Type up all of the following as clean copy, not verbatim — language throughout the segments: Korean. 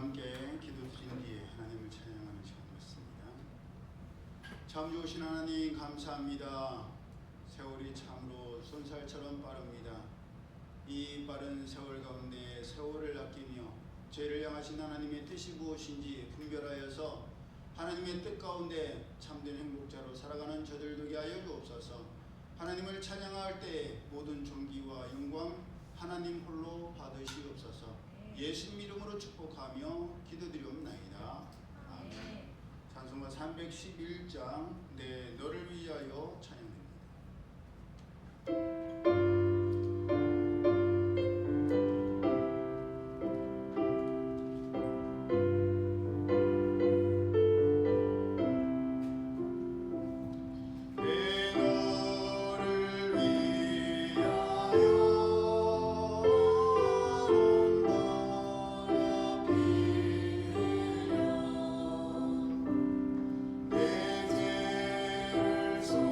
함께 기도드린 뒤에 하나님을 찬양하는 시간이었습니다. 참 좋으신 하나님 감사합니다. 세월이 참으로 손살처럼 빠릅니다. 이 빠른 세월 가운데 세월을 아끼며 죄를 향하신 하나님의 뜻이 무엇인지 분별하여서 하나님의 뜻 가운데 참된 행복자로 살아가는 저들 되게 하여 주옵소서. 하나님을 찬양할 때 모든 존귀와 영광 하나님 홀로 받으시옵소서. 예수님 이름으로 축복하며 기도드리옵나이다. 아멘. 찬송가 311장 내 너를 위하여 찬양합니다. 내 죄를 속하여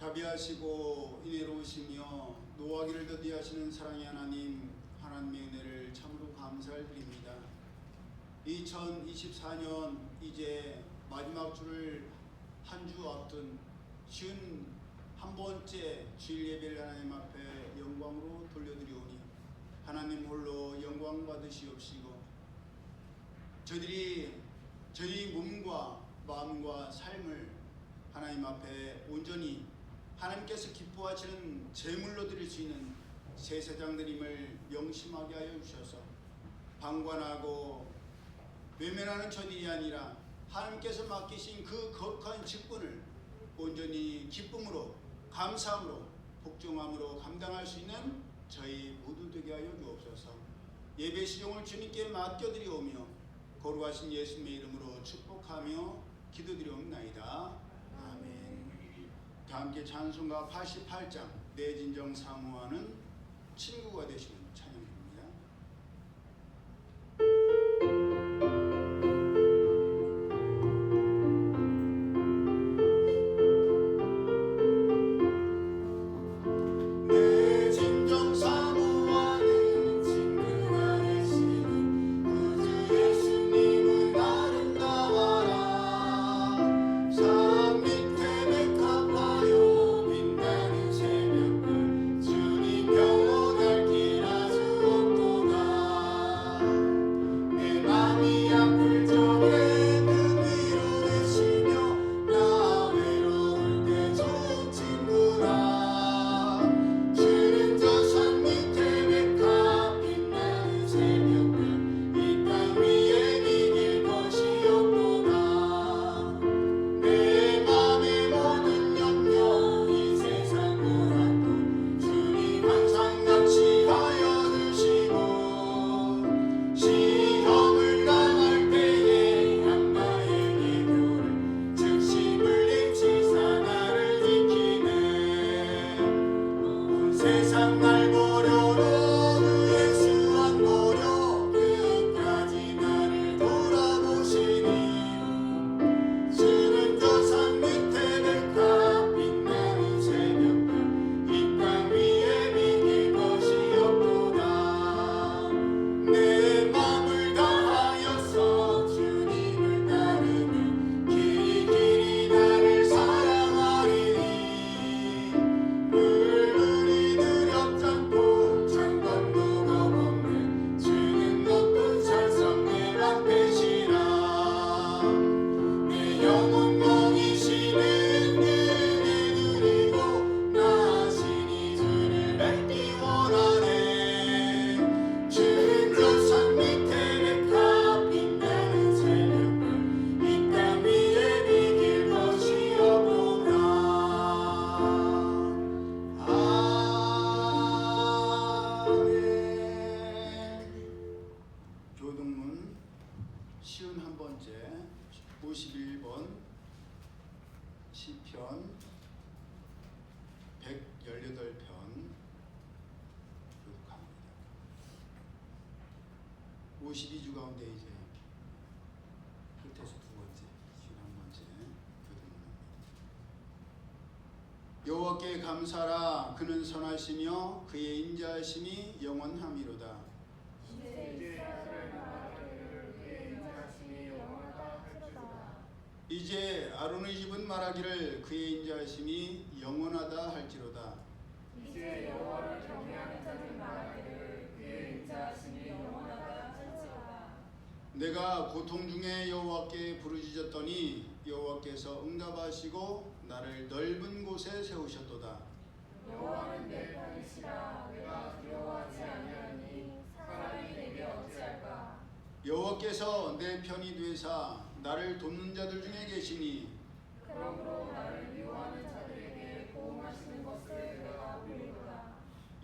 자비하시고 은혜로우시며 노하기를 더디하시는 사랑의 하나님, 하나님의 은혜를 참으로 감사를 드립니다. 2024년 이제 마지막 주를 한 주 앞둔 51번째 주일 예배를 하나님 앞에 영광으로 돌려드리오니 하나님 홀로 영광 받으시옵시고, 저희 몸과 마음과 삶을 하나님 앞에 온전히 하나님께서 기뻐하시는 제물로 드릴 수 있는 제사장들임을 명심하게 하여 주셔서 방관하고 외면하는 저들이 아니라 하나님께서 맡기신 그 거룩한 직분을 온전히 기쁨으로, 감사함으로, 복종함으로 감당할 수 있는 저희 모두 되게 하여 주옵소서. 예배 시종을 주님께 맡겨드리오며 거룩하신 예수님의 이름으로 축복하며 기도드리옵나이다. 아멘. 다 함께 찬송가 88장 내 진정 사모하는 친구가 되시는 찬양입니다. 세상 날 보려고 그의 수완 보려 끝까지 나를 돌아보시니 주는 저 산 밑에 백합 빛나는 새벽별 이 땅 위에 비길 것이 없도다. 내 맘을 다하여서 주님을 따르면 길이 길이 나를 사랑하리니 교동문 51번째 51번 시편 118편 교독합니다. 52주 가운데 이제 끝에서 두 번째 51번째 교동문입니다. 여호와께 감사라. 그는 선하시며 그의 인자하심이 영원함이로다. 이제 아론의 집은 말하기를 그의 인자하심이 영원하다 할지로다. 이제 여호와를 경외하는 자는 말하기를 그의 인자하심이 영원하다 할지로다. 내가 고통 중에 여호와께 부르짖었더니 여호와께서 응답하시고 나를 넓은 곳에 세우셨도다. 여호와는 내 편이시라. 내가 두려워하지 아니하니 사람이 내게 어찌할까. 여호와께서 내 편이 되사 나를 돕는 자들 중에 계시니 그러므로 나를 미워하는 자들에게 보응하시는 것을 내가 보리로다.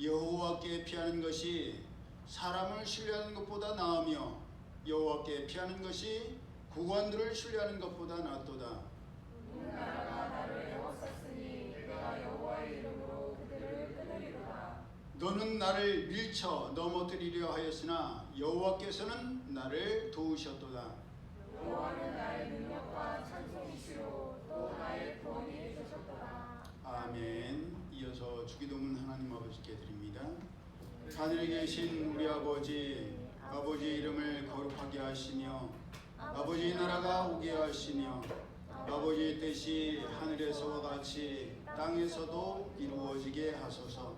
여호와께 피하는 것이 사람을 신뢰하는 것보다 나으며 여호와께 피하는 것이 구관들을 신뢰하는 것보다 낫도다. 나라가 나를 애워쌌으니 내가 여호와의 이름으로 그들을 끊으리로다. 너는 나를 밀쳐 넘어뜨리려 하였으나 여호와께서는 나를 도우셨도다. 여호와는 나의 능력과 찬송이시로 또 나의 구원이 되셨도다. 아멘. 아버지께 드립니다. 하늘에 계신 우리 아버지, 아버지의 이름을 거룩하게 하시며 아버지의 나라가 오게 하시며 아버지의 뜻이 하늘에서와 같이 땅에서도 이루어지게 하소서.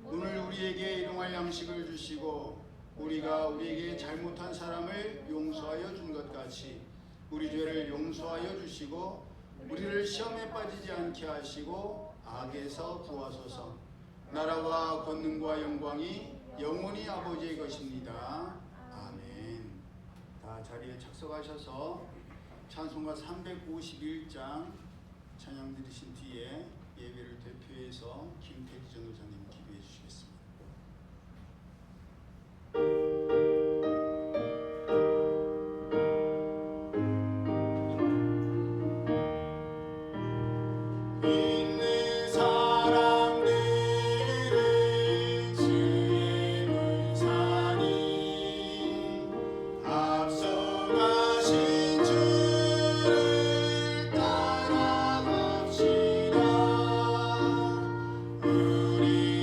오늘 우리에게 일용할 양식을 주시고 우리가 우리에게 잘못한 사람을 용서하여 준 것 같이 우리 죄를 용서하여 주시고 우리를 시험에 빠지지 않게 하시고 악에서 구하소서. 나라와 권능과 영광이 영원히 아버지의 것입니다. 아멘. 다 자리에 착석하셔서 찬송가 351장 찬양 들으신 뒤에 예배를 대표해서 김태기 전도사님 기도해 주시겠습니다. 있는 사람들은 주의 문산이 앞서가신 주를 따라갑시다. 우리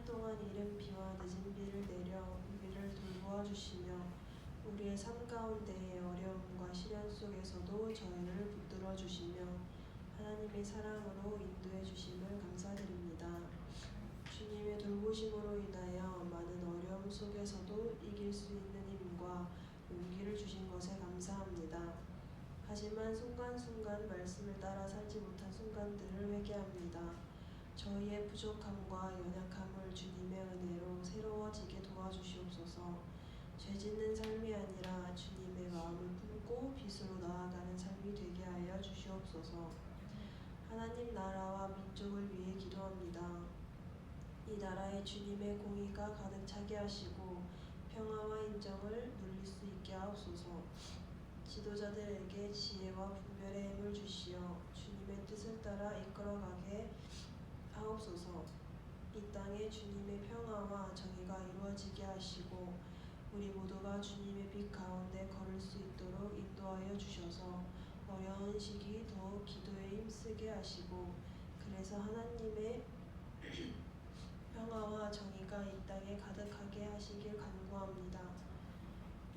동안 이른 비와 늦은 비를 내려 우리를 돌보아 주시며 우리의 삶 가운데의 어려움과 시련 속에서도 저희를 붙들어 주시며 하나님의 사랑으로 인도해 주심을 감사드립니다. 주님의 돌보심으로 인하여 많은 어려움 속에서도 이길 수 있는 힘과 용기를 주신 것에 감사합니다. 하지만 순간순간 말씀을 따라 살지 못한 순간들을 회개합니다. 저희의 부족함과 연약함을 주님의 은혜로 새로워지게 도와주시옵소서. 죄짓는 삶이 아니라 주님의 마음을 품고 빛으로 나아가는 삶이 되게 하여 주시옵소서. 하나님 나라와 민족을 위해 기도합니다. 이 나라에 주님의 공의가 가득 차게 하시고 평화와 인정을 누릴 수 있게 하옵소서. 지도자들에게 지혜와 분별의 힘을 주시어 주님의 뜻을 따라 이끌어가게 하옵소서. 이 땅에 주님의 평화와 정의가 이루어지게 하시고 우리 모두가 주님의 빛 가운데 걸을 수 있도록 인도하여 주셔서 어려운 시기 더욱 기도에 힘쓰게 하시고 그래서 하나님의 평화와 정의가 이 땅에 가득하게 하시길 간구합니다.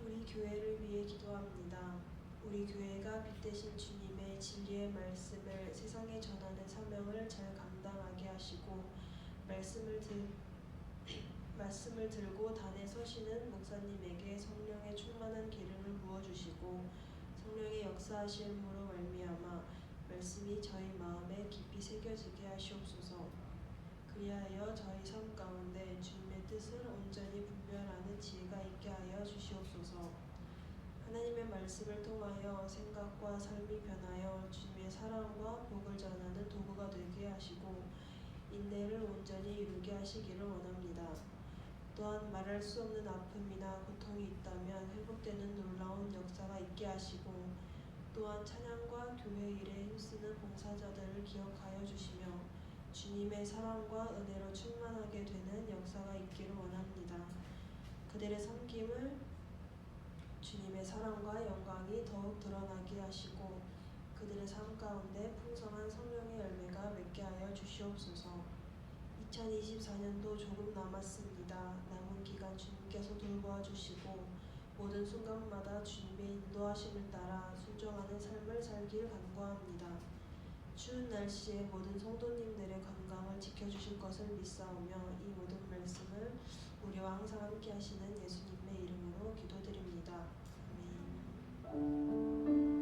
우리 교회를 위해 기도합니다. 우리 교회가 빛 대신 주님의 진리의 말씀을 세상에 전하는 사명을 잘 감당하게 하시고 말씀을 들고 단에 서시는 목사님에게 성령의 충만한 기름을 부어주시고 성령의 역사하심으로 말미암아 말씀이 저희 마음에 깊이 새겨지게 하시옵소서. 그리하여 저희 삶 가운데 주님의 뜻을 온전히 분별하는 지혜가 있게 하여 주시옵소서. 하나님의 말씀을 통하여 생각과 삶이 변하여 주님의 사랑과 복을 전하는 도구가 되게 하시고 인내를 온전히 이루게 하시기를 원합니다. 또한 말할 수 없는 아픔이나 고통이 있다면 회복되는 놀라운 역사가 있게 하시고 또한 찬양과 교회 일에 힘쓰는 봉사자들을 기억하여 주시며 주님의 사랑과 은혜로 충만하게 되는 역사가 있기를 원합니다. 그들의 섬김을 주님의 사랑과 영광이 더욱 드러나게 하시고 그들의 삶 가운데 풍성한 성령의 열매가 맺게 하여 주시옵소서. 2024년도 조금 남았습니다. 남은 기간 주님께서 돌보아 주시고 모든 순간마다 주님의 인도하심을 따라 순종하는 삶을 살길 간구합니다. 추운 날씨에 모든 성도님들의 건강을 지켜주실 것을 믿사오며 이 모든 말씀을 우리와 항상 함께 하시는 예수님의 이름으로 기도드립니다. 아멘.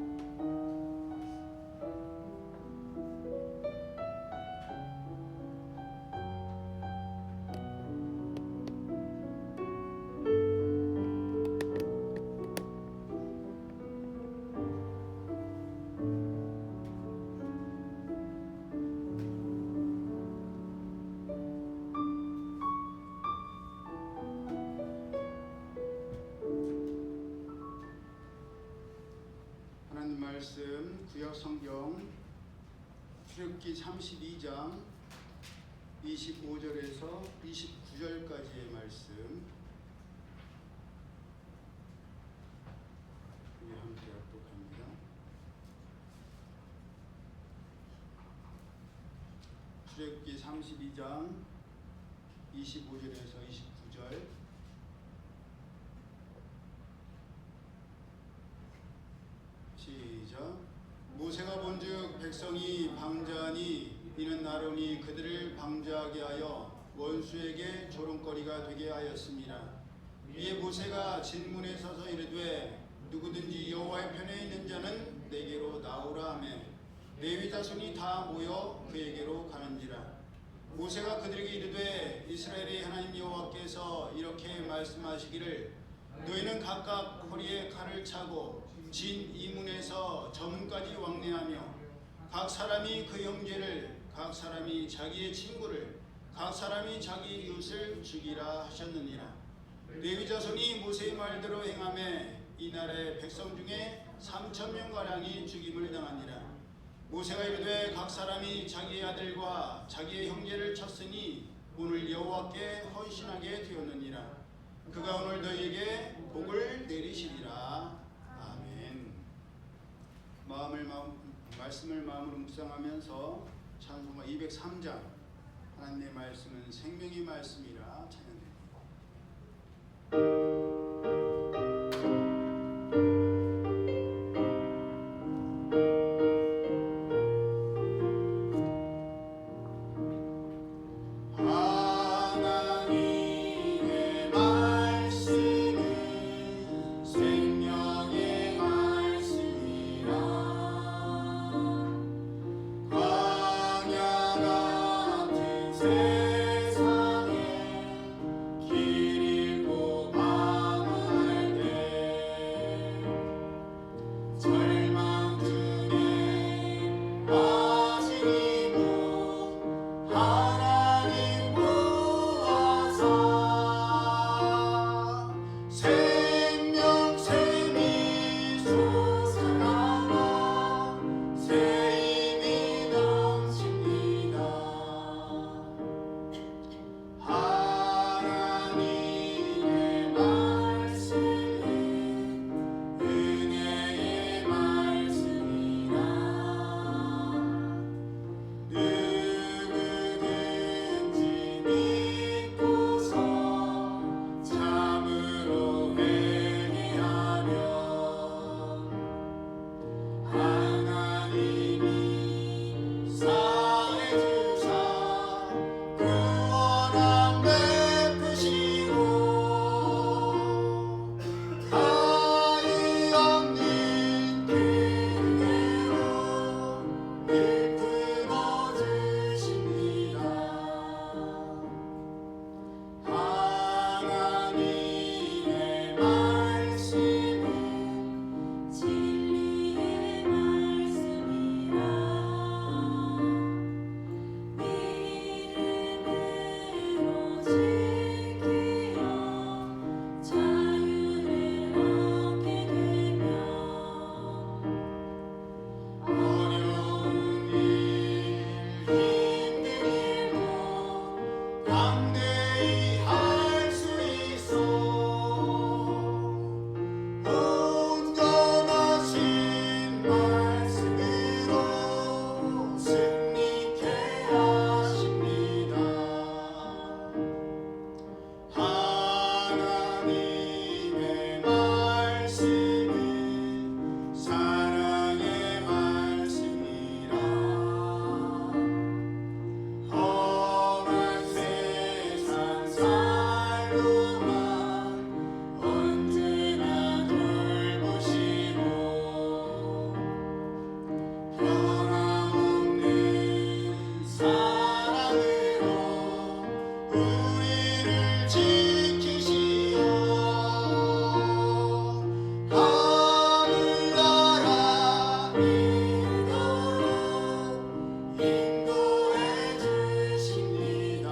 하나님 말씀 구약 성경 출애굽기 32장 25절에서 29절까지의 말씀 우리 함께 합독합니다. 출애굽기 32장 25절에서 29절 시작. 모세가 본즉 백성이 방자하니 이는 나로니 그들을 방자하게 하여 원수에게 조롱거리가 되게 하였습니다. 이에 모세가 진문에 서서 이르되 누구든지 여호와의 편에 있는 자는 내게로 나오라 하며 레위 자손이 다 모여 그에게로 가는지라. 모세가 그들에게 이르되 이스라엘의 하나님 여호와께서 이렇게 말씀하시기를 너희는 각각 허리에 칼을 차고 진 이문에서 저문까지 왕래하며 각 사람이 그 형제를 각 사람이 자기의 친구를 각 사람이 자기 이웃을 죽이라 하셨느니라. 레위 자손이 모세의 말대로 행하매 이 나라의 백성 중에 3,000명가량이 죽임을 당하니라. 모세가 이르되 각 사람이 자기의 아들과 자기의 형제를 쳤으니 오늘 여호와께 헌신하게 되었느니라. 그가 오늘 너희에게 복을 내리시리라. 아멘. 말씀을 마음으로 묵상하면서 찬송가 203장 하나님의 말씀은 생명의 말씀이라 찬양됩니다. 하나님의 말씀은 생명의 말씀이라 광야 같은 세상에 길 잃고 방황할 때 절망 중에 빠진 이몸 하나님 보아사 생명샘이 솟아나가 새 힘이 넘칩니다. 하나님의 말씀은 은혜의 말씀이라 누구든지 믿고서 참으로 회개하면 하나님이 사해 주사 구원함 베푸시고 가히 없는 그 은혜로 늘 품어주십니다. 하나님의 말씀은 진리의 말씀이라 믿음으로 지키어 자유를 얻게 되면 어려운 일 힘든 일도 담대히 할 수 있어 온전하신 말씀으로 승리케 하십니다. 하나님의 말씀은 사랑의 말씀이라 험한 세상 살로만 언제나 돌보시고 변함없는 사랑으로 우리를 지키시어 하늘나라 믿도록 인도해 주십니다.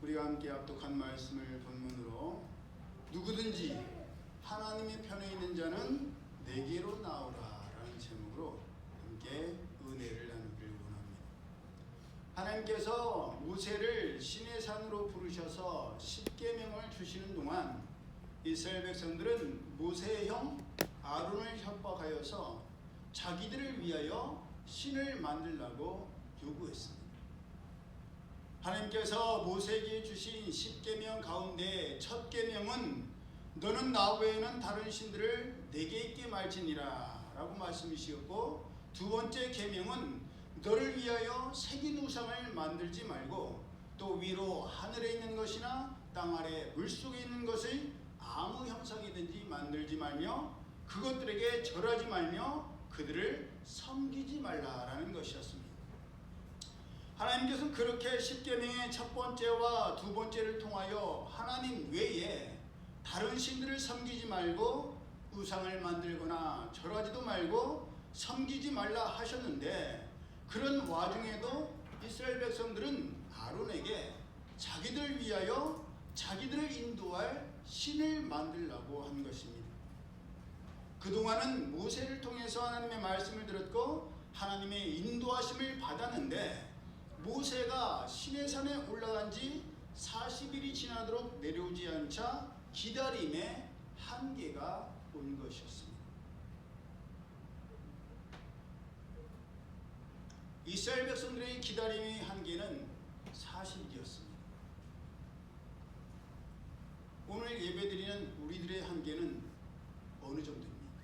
우리가 함께 합독한 말씀을 본문으로 누구든지 하나님의 편에 있는 자는 내게로 나오라 라는 제목으로 함께 은혜를 나누길 원합니다. 하나님께서 모세를 시내 산으로 부르셔서 십계명을 주시는 동안 이스라엘 백성들은 모세의 형 아론을 협박하여서 자기들을 위하여 신을 만들라고 요구했습니다. 하나님께서 모세에게 주신 십계명 가운데 첫 계명은 너는 나 외에는 다른 신들을 내게 있게 말지니라 라고 말씀이시었고, 두 번째 계명은 너를 위하여 새긴 우상을 만들지 말고 또 위로 하늘에 있는 것이나 땅 아래 물속에 있는 것을 아무 형상이든지 만들지 말며 그것들에게 절하지 말며 그들을 섬기지 말라라는 것이었습니다. 하나님께서는 그렇게 십계명의 첫 번째와 두 번째를 통하여 하나님 외에 다른 신들을 섬기지 말고 우상을 만들거나 절하지도 말고 섬기지 말라 하셨는데, 그런 와중에도 이스라엘 백성들은 아론에게 자기들 위하여 자기들을 인도할 신을 만들라고 한 것입니다. 그동안은 모세를 통해서 하나님의 말씀을 들었고 하나님의 인도하심을 받았는데, 모세가 시내산에 올라간 지 40일이 지나도록 내려오지 않자 기다림의 한계가 온 것이었습니다. 이스라엘 백성들의 기다림의 한계는 40일이었습니다. 오늘 예배드리는 우리들의 한계는 어느 정도입니까?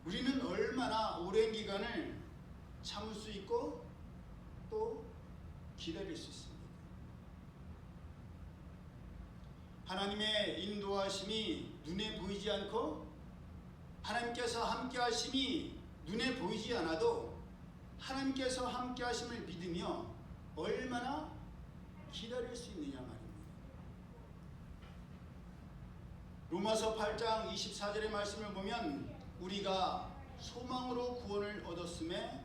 우리는 얼마나 오랜 기간을 참을 수 있고 또 기다릴 수 있습니까? 하나님의 인도하심이 눈에 보이지 않고 하나님께서 함께 하심이 눈에 보이지 않아도 하나님께서 함께 하심을 믿으며 얼마나 기다릴 수 있느냐 말입니다. 로마서 8장 24절의 말씀을 보면 우리가 소망으로 구원을 얻었음에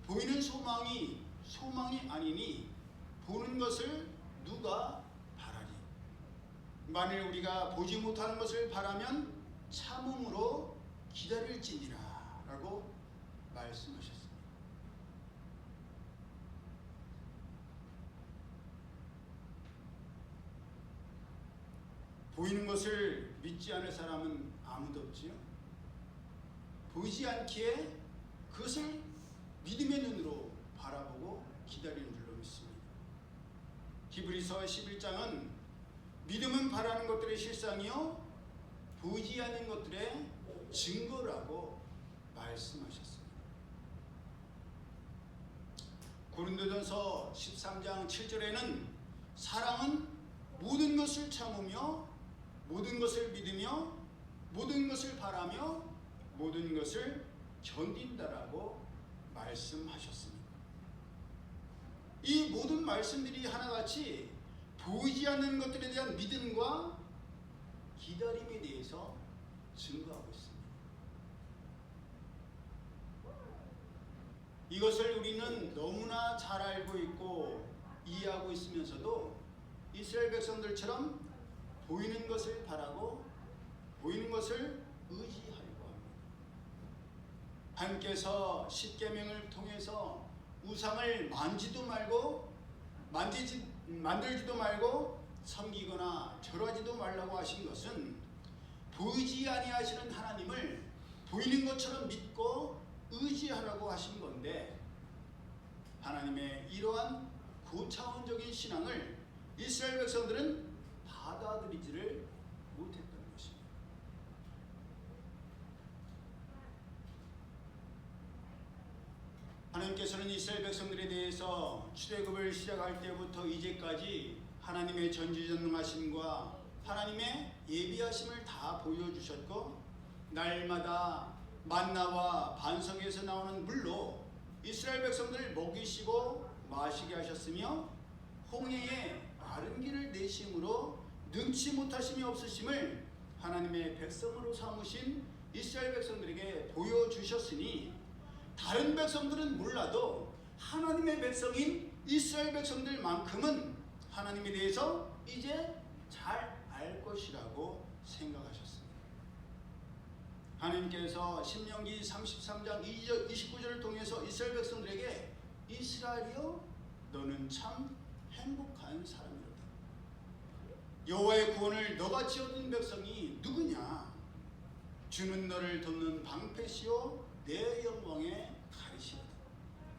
보이는 소망이 아니니 보는 것을 누가 바라리. 만일 우리가 보지 못하는 것을 바라면 참음으로 기다릴지니라 라고 말씀하셨습니다. 보이는 것을 믿지 않을 사람은 아무도 없지요. 보이지 않기에 그것을 믿음의 눈으로 바라보고 기다리는 줄로 믿습니다. 히브리서 11장은 믿음은 바라는 것들의 실상이요 보이지 않는 것들의 증거라고 말씀하셨습니다. 고린도전서 13장 7절에는 사랑은 모든 것을 참으며 모든 것을 믿으며 모든 것을 바라며 모든 것을 견딘다라고 말씀하셨습니다. 이 모든 말씀들이 하나같이 보이지 않는 것들에 대한 믿음과 기다림에 대해서 증거하고 있습니다. 이것을 우리는 너무나 잘 알고 있고 이해하고 있으면서도 이스라엘 백성들처럼 보이는 것을 바라고 보이는 것을 의지하려고 합니다. 하나님께서 십계명을 통해서 우상을 만들지도 말고 섬기거나 절하지도 말라고 하신 것은 보이지 아니하시는 하나님을 보이는 것처럼 믿고 의지하라고 하신 건데, 하나님의 이러한 고차원적인 신앙을 이스라엘 백성들은 받아들이지를 못했다는 것입니다. 하나님께서는 이스라엘 백성들에 대해서 출애굽을 시작할 때부터 이제까지 하나님의 전지전능하심과 하나님의 예비하심을 다 보여주셨고, 날마다 만나와 반석에서 나오는 물로 이스라엘 백성들을 먹이시고 마시게 하셨으며, 홍해에 마른 길을 내심으로 능치 못하심이 없으심을 하나님의 백성으로 삼으신 이스라엘 백성들에게 보여주셨으니, 다른 백성들은 몰라도 하나님의 백성인 이스라엘 백성들만큼은 하나님에 대해서 이제 잘 알 것이라고 생각하셨습니다. 하나님께서 신명기 33장 29절을 통해서 이스라엘 백성들에게 이스라엘이여 너는 참 행복한 사람이로다. 여호와의 구원을 너같이 얻은 백성이 누구냐? 주는 너를 돕는 방패시요 내 영광의 가리시로다.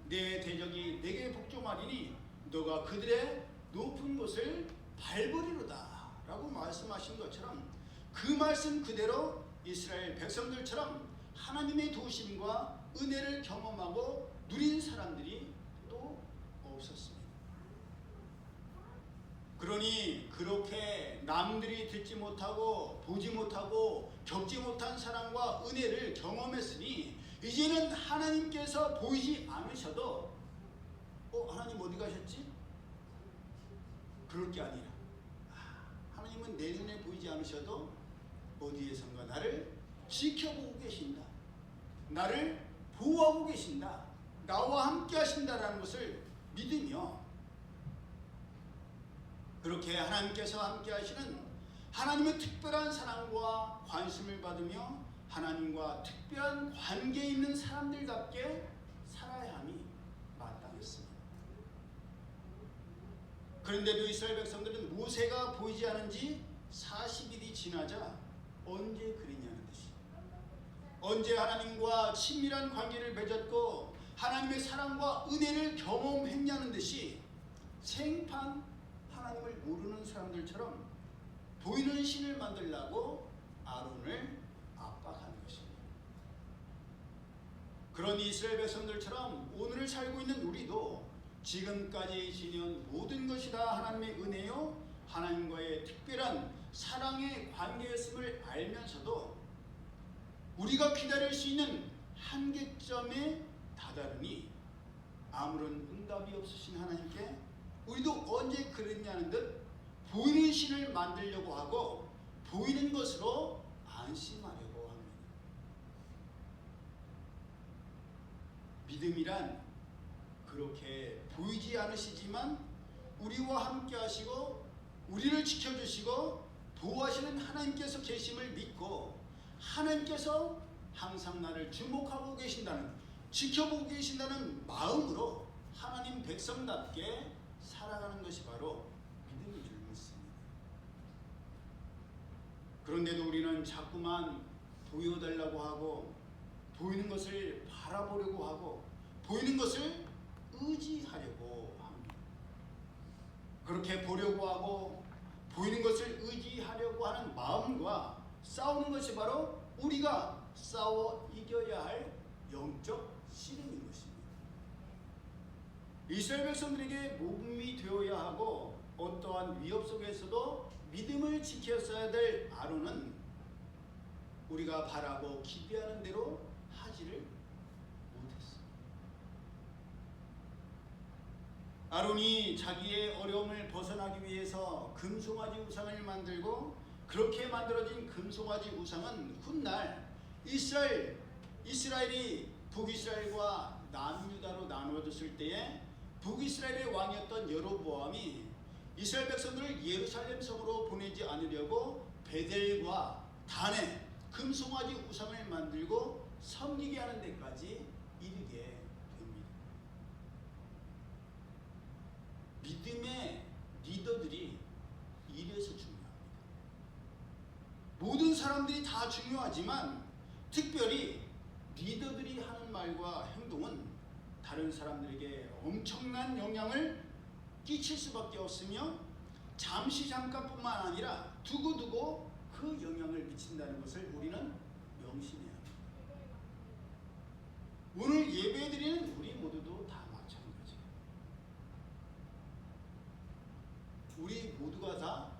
내 대적이 내게 복종하리니 너가 그들의 높은 곳을 밟으리로다 라고 말씀하신 것처럼, 그 말씀 그대로 이스라엘 백성들처럼 하나님의 도우심과 은혜를 경험하고 누린 사람들이 또 없었습니다. 그러니 그렇게 남들이 듣지 못하고 보지 못하고 겪지 못한 사랑과 은혜를 경험했으니, 이제는 하나님께서 보이지 않으셔도 하나님 어디 가셨지? 그럴 게 아니라 하나님은 내 눈에 보이지 않으셔도 어디에선가 나를 지켜보고 계신다, 나를 보호하고 계신다, 나와 함께 하신다라는 것을 믿으며, 그렇게 하나님께서 함께 하시는 하나님의 특별한 사랑과 관심을 받으며 하나님과 특별한 관계에 있는 사람들답게 살아야 함이 마땅했습니다. 그런데도 이스라엘 백성들은 모세가 보이지 않은 지 40일이 지나자 언제 그리냐는 듯이 언제 하나님과 친밀한 관계를 맺었고 하나님의 사랑과 은혜를 경험했냐는 듯이 생판 하나님을 모르는 사람들처럼 보이는 신을 만들려고 아론을 압박하는 것입니다. 그런 이스라엘 백성들처럼 오늘을 살고 있는 우리도 지금까지 지닌 모든 것이 다 하나님의 은혜요 하나님과의 특별한 사랑의 관계였음을 알면서도 우리가 기다릴 수 있는 한계점에 다다르니 아무런 응답이 없으신 하나님께 우리도 언제 그랬냐는 듯 보이는 신을 만들려고 하고 보이는 것으로 안심하려고 합니다. 믿음이란 그렇게 보이지 않으시지만 우리와 함께 하시고 우리를 지켜주시고 보호하시는 하나님께서 계심을 믿고 하나님께서 항상 나를 주목하고 계신다는 지켜보고 계신다는 마음으로 하나님 백성답게 살아가는 것이 바로 믿음인 줄 믿습니다. 그런데도 우리는 자꾸만 보여달라고 하고 보이는 것을 바라보려고 하고 보이는 것을 의지하려고 합니다. 그렇게 보려고 하고 보이는 것을 의지하려고 하는 마음과 싸우는 것이 바로 우리가 싸워 이겨야 할 영적 씨름인 것입니다. 이스라엘 백성들에게 모범이 되어야 하고 어떠한 위협 속에서도 믿음을 지켰어야 될 아론은 우리가 바라고 기대하는 대로 하지를 못했습니다. 아론이 자기의 어려움을 벗어나기 위해서 금송아지 우상을 만들고 그렇게 만들어진 금송아지 우상은 훗날 이스라엘이 북이스라엘과 남유다로 나누어졌을 때에 북이스라엘의 왕이었던 여로보암이 이스라엘 백성들을 예루살렘 성으로 보내지 않으려고 베델과 단에 금송아지 우상을 만들고 섬기게 하는 데까지 이르게 됩니다. 믿음의 리더들이 이래서 중요합니다. 모든 사람들이 다 중요하지만 특별히 리더들이 하는 말과 행동은 다른 사람들에게 엄청난 영향을 끼칠 수밖에 없으며 잠깐뿐만 아니라 두고두고 그 영향을 미친다는 것을 우리는 명심해야 합니다. 오늘 예배드리는 우리 모두도 다 마찬가지예요. 우리 모두가 다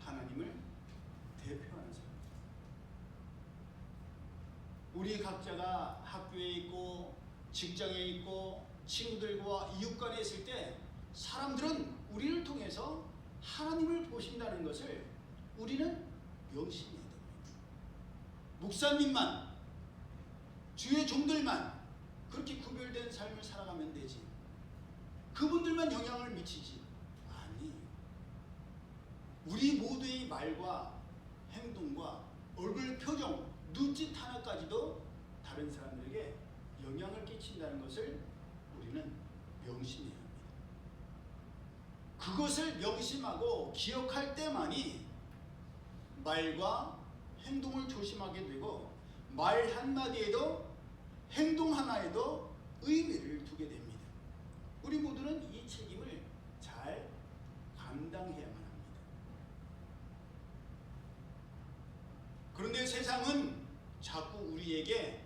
하나님을 대표하는 사람. 우리 각자가 학교에 있고 직장에 있고 친구들과 이웃 간에 있을 때 사람들은 우리를 통해서 하나님을 보신다는 것을 우리는 명심해야 됩니다. 목사님만 주의 종들만 그렇게 구별된 삶을 살아가면 되지 그분들만 영향을 미치지 아니에요. 우리 모두의 말과 행동과 얼굴 표정 눈짓 하나까지도 다른 사람들에게 영향을 끼친다는 것을 우리는 명심해야 합니다. 그것을 명심하고 기억할 때만이 말과 행동을 조심하게 되고 말 한마디에도 행동 하나에도 의미를 두게 됩니다. 우리 모두는 이 책임을 잘 감당해야만 합니다. 그런데 세상은 자꾸 우리에게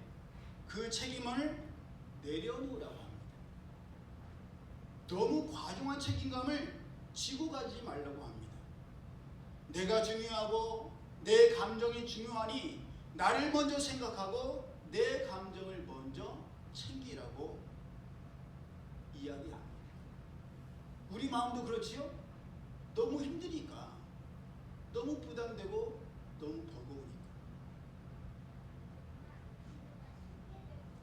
그 책임을 내려놓으라고 합니다. 너무 과중한 책임감을 지고 가지 말라고 합니다. 내가 중요하고 내 감정이 중요하니 나를 먼저 생각하고 내 감정을 먼저 챙기라고 이야기합니다. 우리 마음도 그렇지요? 너무 힘드니까 너무 부담되고 너무 버거우니까.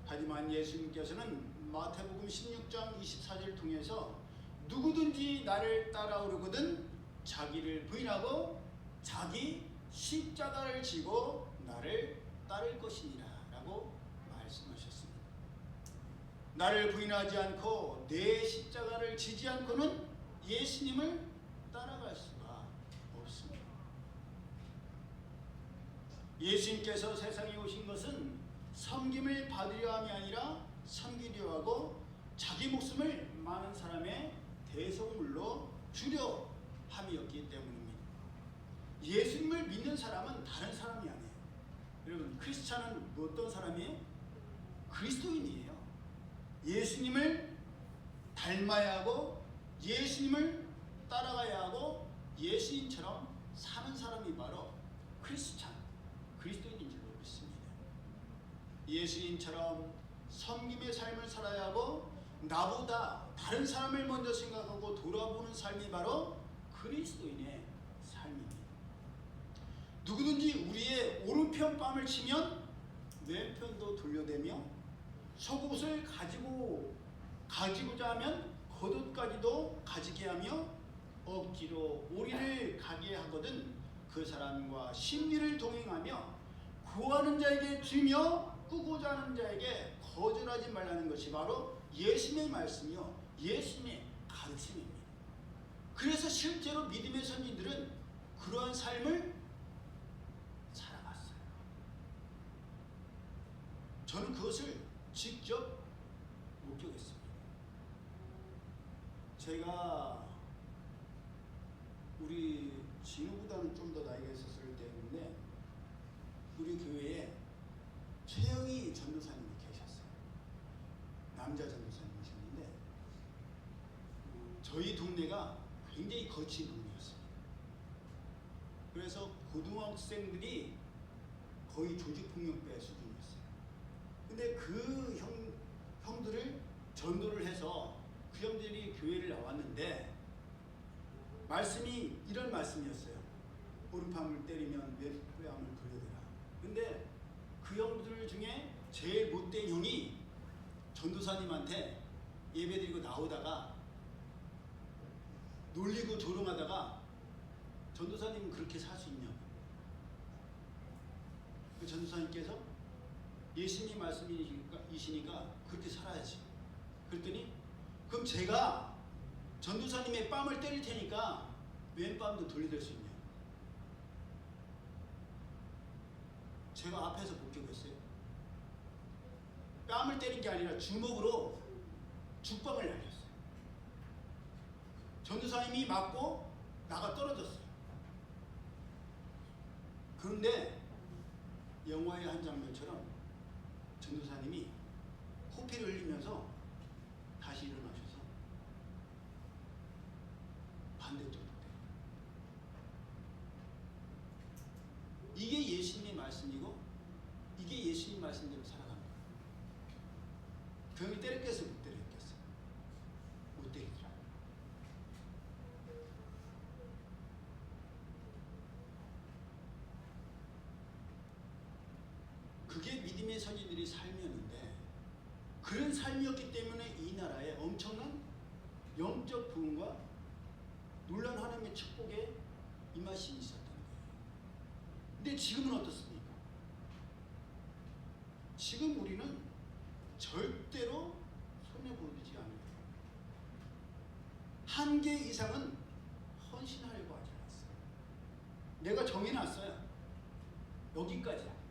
하지만 예수님께서는 마태복음 16장 24절을 통해서 누구든지 나를 따라오려거든 자기를 부인하고 자기 십자가를 지고 나를 따를 것이니라 라고 말씀하셨습니다. 나를 부인하지 않고 내 십자가를 지지 않고는 예수님을 따라갈 수가 없습니다. 예수님께서 세상에 오신 것은 섬김을 받으려 함이 아니라 섬기려 하고 자기 목숨을 많은 사람의 대속물로 주려 함이었기 때문입니다. 예수님을 믿는 사람은 다른 사람이 아니에요. 여러분, 크리스찬은 어떤 사람이에요? 그리스도인이에요. 예수님을 닮아야 하고 예수님을 따라가야 하고 예수님처럼 사는 사람이 바로 크리스찬, 그리스도인인 줄로 믿습니다. 예수님처럼 섬김의 삶을 살아야 하고 나보다 다른 사람을 먼저 생각하고 돌아보는 삶이 바로 그리스도인의 삶입니다. 누구든지 우리의 오른편 뺨을 치면 왼편도 돌려대며 속옷을 가지고자 하면 겉옷까지도 가지게 하며 억지로 오리를 가게 하거든 그 사람과 심리를 동행하며 구하는 자에게 주며 꾸고자 하는 자에게 거절하지 말라는 것이 바로 예수님의 말씀이요 예수님의 가르침입니다. 그래서 실제로 믿음의 선진들은 그러한 삶을 살아갔어요. 저는 그것을 직접 목격했습니다. 제가 우리 진우보다는 좀 더 나이가 있었을 때인데 우리 교회에 최영희 전도사님이 계셨어요. 남자 전도사님이셨는데 저희 동네가 굉장히 거친 동네였습니다. 그래서 고등학생들이 거의 조직폭력배 수준이었어요. 근데 그 형들을 전도를 해서 그 형들이 교회를 나왔는데 말씀이 이런 말씀이었어요. 오른팔을 때리면 왼뺨을 돌려대라. 근데 그 형들 중에 제일 못된 형이 전도사님한테 예배드리고 나오다가 놀리고 조롱하다가 전도사님은 그렇게 살 수 있냐고. 그 전도사님께서 예수님 말씀이시니까 그렇게 살아야지. 그랬더니 그럼 제가 전도사님의 뺨을 때릴 테니까 왼뺨도 돌려댈 수 있냐. 제가 앞에서 목격했어요. 뺨을 때린 게 아니라 주먹으로 죽방을 날렸어요. 전도사님이 맞고 나가 떨어졌어요. 그런데 영화의 한 장면처럼 전도사님이 코피를 흘리면서 다시 일어나셔서 반대쪽으로 때려요. 이게 예수님의 말씀이고 이게 예수님 말씀대로 살아가는 거예요. 그 형이 때렸겠어요? 못 때렸겠어요? 못 때리더라. 그게 믿음의 선진들이 삶이었는데 그런 삶이었기 때문에 이 나라에 엄청난 영적 부흥과 놀라운 하나님의 축복에 임하심이 있었다는 거예요. 근데 지금은 어떻습니까? 지금 우리는 절대로 손해보지 않아요. 한계 이상은 헌신하려고 하지 않았어요. 내가 정해놨어요. 여기까지야.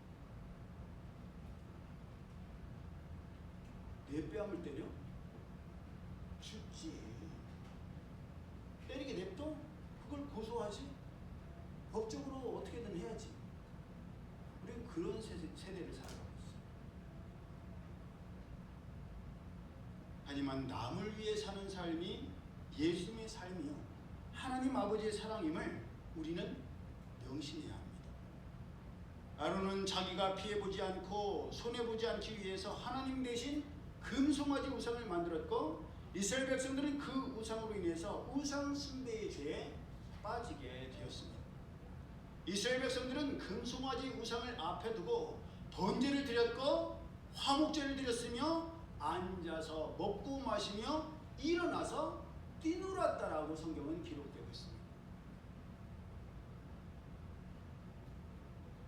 내 뺨을 때려? 죽지. 때리게 냅둬? 그걸 고소하지? 법적으로 어떻게든 해야지. 우리는 그런 세대를 살아가고 있어요. 하지만 남을 위해 사는 삶이 예수님의 삶이요 하나님 아버지의 사랑임을 우리는 명심해야 합니다. 아론은 자기가 피해보지 않고 손해보지 않기 위해서 하나님 대신 금송아지 우상을 만들었고 이스라엘 백성들은 그 우상으로 인해서 우상 숭배의 죄에 빠지게 되었습니다. 이스라엘 백성들은 금송아지 우상을 앞에 두고 번제를 드렸고 화목제를 드렸으며 앉아서 먹고 마시며 일어나서 뛰놀았다라고 성경은 기록되고 있습니다.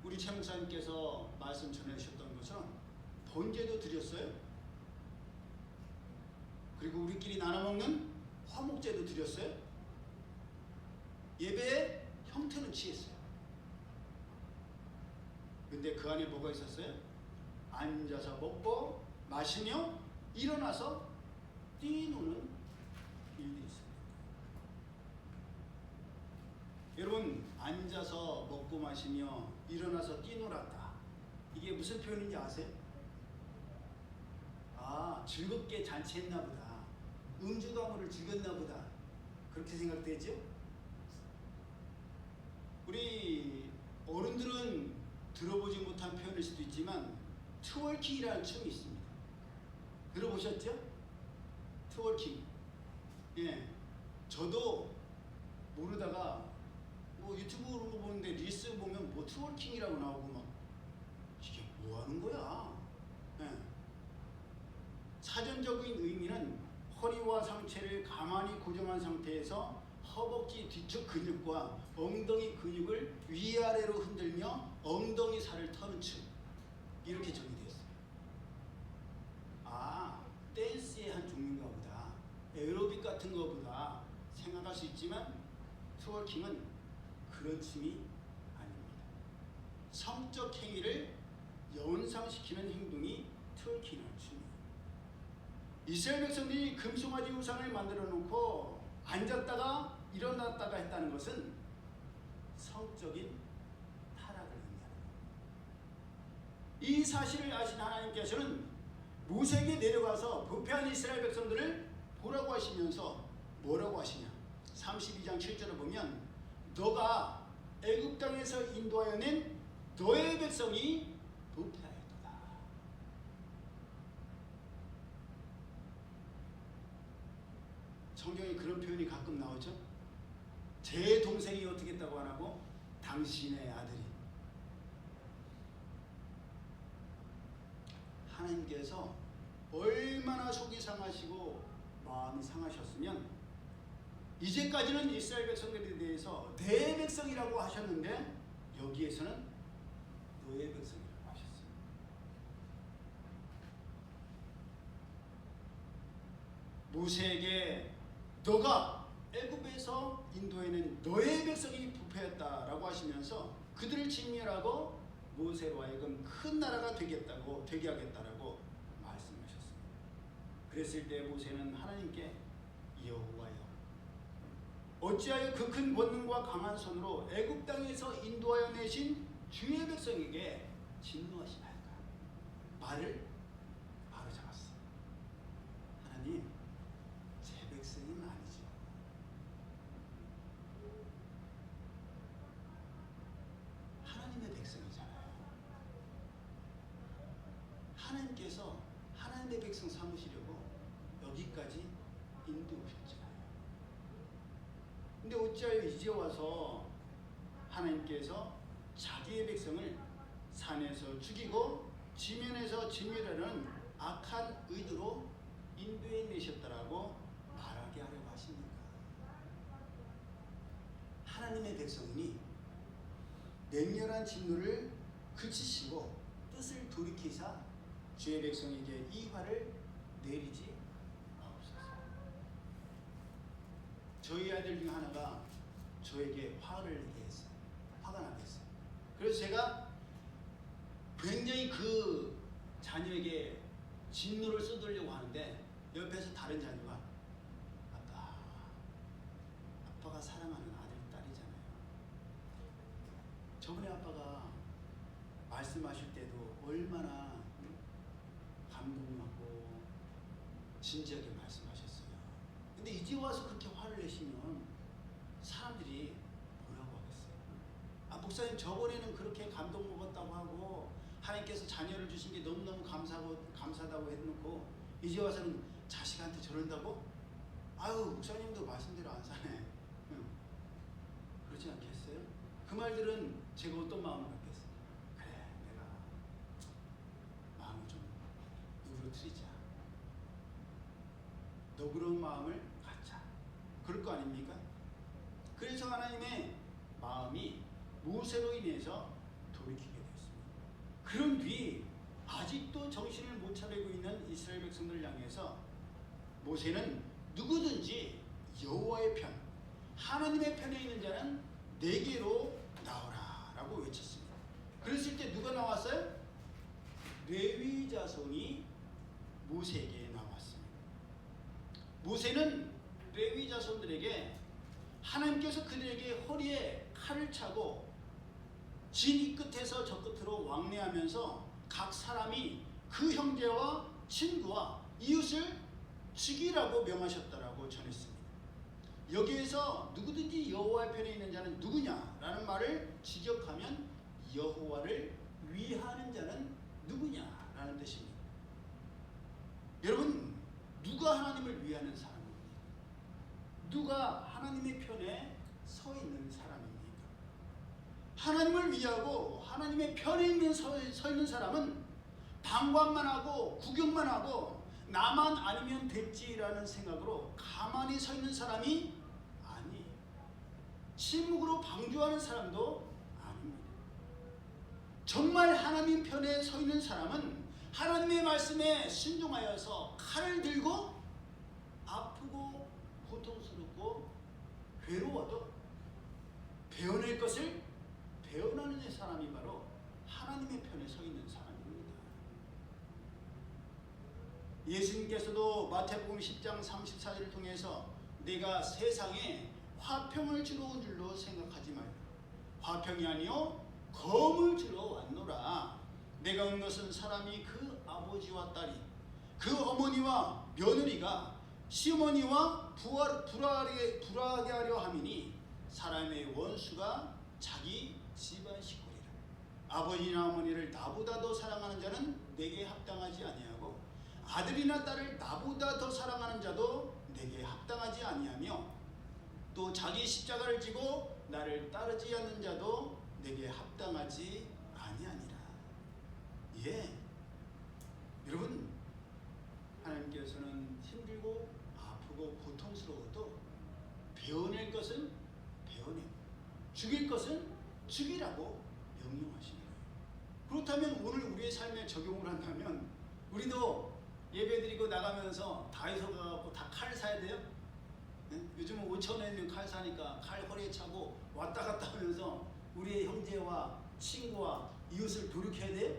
우리 최 목사님께서 말씀 전해주셨던 것처럼 번제도 드렸어요. 그리고 우리끼리 나눠 먹는 화목제도 드렸어요. 예배의 형태는 취했어요. 근데 그 안에 뭐가 있었어요? 앉아서 먹고 마시며 일어나서 뛰노는 일이 있어요. 여러분, 앉아서 먹고 마시며 일어나서 뛰놀았다. 이게 무슨 표현인지 아세요? 아, 즐겁게 잔치했나 보다. 음주가무를 즐겼나 보다. 그렇게 생각되죠? 우리 어른들은 들어보지 못한 표현일 수도 있지만 트월킹이라는 춤이 있습니다. 들어보셨죠? 트월킹. 예, 저도 모르다가 뭐 유튜브로 보는데 릴스 보면 뭐 트월킹이라고 나오고 막 이게 뭐 하는 거야? 예. 사전적인 의미는 허리와 상체를 가만히 고정한 상태에서 허벅지 뒤쪽 근육과 엉덩이 근육을 위아래로 흔들며 엉덩이 살을 터는 춤, 이렇게 정의되어 있어요. 아, 댄스의 한 종류인가 보다, 에어로빅 같은 거보다 생각할 수 있지만 트월킹은 그런 춤이 아닙니다. 성적 행위를 연상시키는 행동이 트월킹이라는 춤이에요. 이스라엘 백성들이 금송아지 우상을 만들어 놓고 앉았다가 일어났다가 했다는 것은 성적인 타락을 의미합니다. 이 사실을 아신 하나님께서는 모세에게 내려가서 부패한 이스라엘 백성들을 보라고 하시면서 뭐라고 하시냐? 32장 7절을 보면 너가 애굽 땅에서 인도하여 낸 너의 백성이 부패하였도다. 성경에 그런 표현이 가끔 나오죠. 제 동생이 어떻게 했다고 안 하고 당신의 아들이. 하나님께서 얼마나 속이 상하시고 마음이 상하셨으면 이제까지는 이스라엘 백성들에 대해서 내 백성이라고 하셨는데 여기에서는 너의 백성이라고 하셨어요. 모세에게 너가 애굽에서 인도에는 너의 백성이 부패했다라고 하시면서 그들을 진멸하고 모세로 하여금 큰 나라가 되게 하겠다라고 말씀하셨습니다. 그랬을 때 모세는 하나님께 여호와여, 어찌하여 그 큰 권능과 강한 손으로 애굽 땅에서 인도하여 내신 주의 백성에게 진노하시나이까? 말을 바로 잡았어요. 하나님, 제 백성은 아니죠. 하나님의 백성이잖아요. 하나님께서 하나님의 백성 삼으시려고 여기까지 인도하셨잖아요. 근데 어찌하여 이제 와서 하나님께서 자기의 백성을 산에서 죽이고 지면에서 진멸하는 악한 의도로 인도해 내셨다라고 말하게 하려고 하십니까? 하나님의 백성이니 맹렬한 진노를 그치시고 뜻을 돌이키사 주의 백성에게 이 화를 내리지 마옵소서. 저희 아들 중 하나가 저에게 화를 내게 했어요. 화가 나게 했어요. 그래서 제가 굉장히 그 자녀에게 진노를 쏟으려고 하는데 옆에서 다른 자녀가 아빠가 사랑하는 아들, 딸이잖아요. 저번에 아빠가 말씀하실 때도 얼마나 감동하고 진지하게 말씀하셨어요. 근데 이제 와서 그렇게 화를 내시면 사람들이 뭐라고 하겠어요? 아, 목사님 저번에는 그렇게 감동 먹었다고 하고 하나님께서 자녀를 주신 게 너무너무 감사하다고 해놓고 이제 와서는 자식한테 저런다고? 아유, 목사님도 말씀대로 안 사네. 그렇지 않겠어요? 그 말들은 제가 어떤 마음을 갖겠어요? 그래, 내가 마음을 좀 누그러뜨리자. 너그러운 마음을 갖자. 그럴 거 아닙니까? 그래서 하나님의 마음이 모세로 인해서 돌이키게 되었습니다. 그런 뒤 아직도 정신을 못 차리고 있는 이스라엘 백성들을 향해서 모세는 누구든지 여호와의 편, 하나님의 편에 있는 자는 내게로 나오라 라고 외쳤습니다. 그랬을 때 누가 나왔어요? 레위 자손이 모세에게 나왔습니다. 모세는 레위 자손들에게 하나님께서 그들에게 허리에 칼을 차고 진 이 끝에서 저 끝으로 왕래하면서 각 사람이 그 형제와 친구와 이웃을 죽이라고 명하셨다라고 전했습니다. 여기에서 누구든지 여호와의 편에 있는 자는 누구냐라는 말을 직역하면 여호와를 위하는 자는 누구냐라는 뜻입니다. 여러분, 누가 하나님을 위하는 사람입니까? 누가 하나님의 편에 서 있는 사람입니까? 하나님을 위하고 하나님의 편에 있는 서 있는 사람은 방관만 하고 구경만 하고 나만 아니면 됐지라는 생각으로 가만히 서 있는 사람이 아니에요. 침묵으로 방주하는 사람도 아닙니다. 정말 하나님 편에 서 있는 사람은 하나님의 말씀에 순종하여서 칼을 들고 아프고 고통스럽고 괴로워도 배워낼 것을 배워나는 사람이 바로 하나님의 편에 서 있는 사람입니다. 예수님께서도 마태복음 10장 34절을 통해서 내가 세상에 화평을 주러 온 줄로 생각하지 말라. 화평이 아니요 검을 주러 왔노라. 내가 온 것은 사람이 그 아버지와 딸이 그 어머니와 며느리가 시어머니와 불화하게 하려 함이니 사람의 원수가 자기 집안 식구리라. 아버지나 어머니를 나보다 더 사랑하는 자는 내게 합당하지 아니하고 아들이나 딸을 나보다 더 사랑하는 자도 내게 합당하지 아니하며 또 자기 십자가를 지고 나를 따르지 않는 자도 내게 합당하지 아니하니라. 예, 여러분, 하나님께서는 힘들고 아프고 고통스러워도 배워낼 것은 배워내고 죽일 것은 죽이라고 명령하시는 거예요. 그렇다면 오늘 우리의 삶에 적용을 한다면 우리도 예배드리고 나가면서 다이소 가갖고 다 칼 사야 돼요? 네? 요즘은 5,000원에 있는 칼 사니까 칼 허리에 차고 왔다 갔다 하면서 우리의 형제와 친구와 이웃을 돌이켜야 돼요?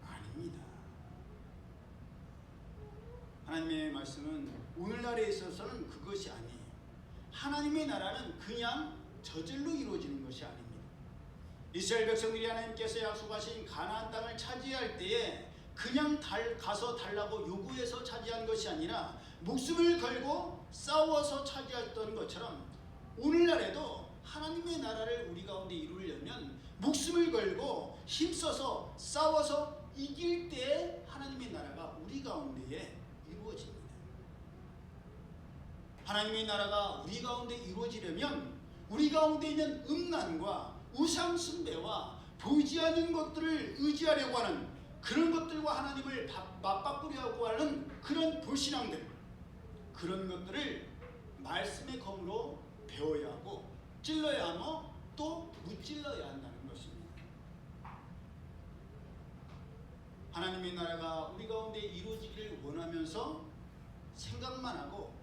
아닙니다. 하나님의 말씀은 오늘날에 있어서는 그것이 아니에요. 하나님의 나라는 그냥 저절로 이루어지는 것이 아닙니다. 이스라엘 백성들이 하나님께서 약속하신 가나안 땅을 차지할 때에 그냥 가서 달라고 요구해서 차지한 것이 아니라 목숨을 걸고 싸워서 차지했던 것처럼 오늘날에도 하나님의 나라를 우리 가운데 이루려면 목숨을 걸고 힘써서 싸워서 이길 때 하나님의 나라가 우리 가운데에 이루어집니다. 하나님의 나라가 우리 가운데 이루어지려면 우리 가운데 있는 음란과 우상 숭배와 보이지 않는 것들을 의지하려고 하는 그런 것들과 하나님을 맞바꾸려고 하는 그런 불신앙들, 그런 것들을 말씀의 검으로 배워야 하고 찔러야 하며 또 무찔러야 한다는 것입니다. 하나님의 나라가 우리 가운데 이루어지기를 원하면서 생각만 하고